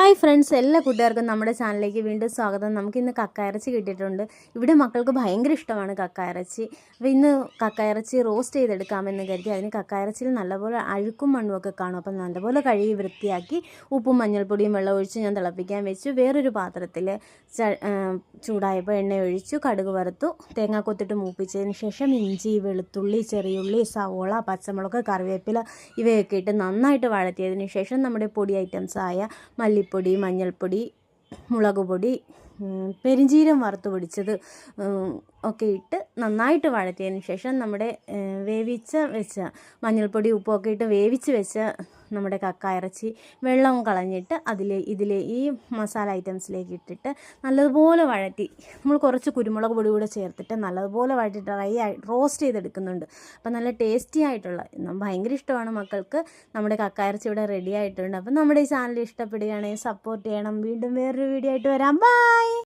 Hi friends, എല്ലാ കൂട്ടുകാർക്കും നമ്മുടെ ചാനലിലേക്ക് വീണ്ടും സ്വാഗതം. നമുക്കിന്ന് കക്കയിറച്ചി കിട്ടിയിട്ടുണ്ട്. ഇവിടെ മക്കൾക്ക് ഭയങ്കര ഇഷ്ടമാണ് കക്കയിറച്ചി. അപ്പോൾ ഇന്ന് കക്കയിറച്ചി റോസ്റ്റ് ചെയ്തെടുക്കാമെന്ന് കരുതി. അതിന് കക്കയിറച്ചിയിൽ നല്ലപോലെ അഴുക്കും മണ്ണുമൊക്കെ കാണും. അപ്പം നല്ലപോലെ കഴുകി വൃത്തിയാക്കി ഉപ്പും മഞ്ഞൾപ്പൊടിയും വെള്ളം ഒഴിച്ച് ഞാൻ തിളപ്പിക്കാൻ വെച്ചു. വേറൊരു പാത്രത്തിൽ ചൂടായപ്പോൾ എണ്ണ ഒഴിച്ചു, കടുക് വറുത്തു, തേങ്ങാക്കൊത്തിട്ട് മൂപ്പിച്ചതിന് ശേഷം ഇഞ്ചി, വെളുത്തുള്ളി, ചെറിയുള്ളി, സവോള, പച്ചമുളക്, കറിവേപ്പില ഇവയൊക്കെ ഇട്ട് നന്നായിട്ട് വഴറ്റിയതിന് ശേഷം നമ്മുടെ പൊടി ഐറ്റംസായ മല്ലിപ്പൊടി, മഞ്ഞൾപ്പൊടി, മുളക് പൊടി, പെരിഞ്ചീരം വറുത്ത് പൊടിച്ചത് ഒക്കെ ഇട്ട് നന്നായിട്ട് വഴറ്റിയതിന് ശേഷം നമ്മുടെ വെച്ച മഞ്ഞൾപ്പൊടി ഉപ്പൊക്കെ ഇട്ട് വേവിച്ച് വെച്ച നമ്മുടെ കക്കയിറച്ചി വെള്ളം കളഞ്ഞിട്ട് ഇതിൽ ഈ മസാല ഐറ്റംസിലേക്ക് ഇട്ടിട്ട് നല്ലതുപോലെ വഴറ്റി, നമ്മൾ കുറച്ച് കുരുമുളക് പൊടി കൂടെ ചേർത്തിട്ട് നല്ലതുപോലെ വഴറ്റി റോസ്റ്റ് ചെയ്തെടുക്കുന്നുണ്ട്. അപ്പം നല്ല ടേസ്റ്റി ആയിട്ടുള്ള, ഭയങ്കര ഇഷ്ടമാണ് മക്കൾക്ക്. നമ്മുടെ കക്കയിറച്ചി ഇവിടെ റെഡി ആയിട്ടുണ്ട്. അപ്പം നമ്മുടെ ഈ ചാനൽ ഇഷ്ടപ്പെടുകയാണെങ്കിൽ സപ്പോർട്ട് ചെയ്യണം. വീണ്ടും വേറൊരു വീഡിയോ ആയിട്ട് വരാം. ബൈ.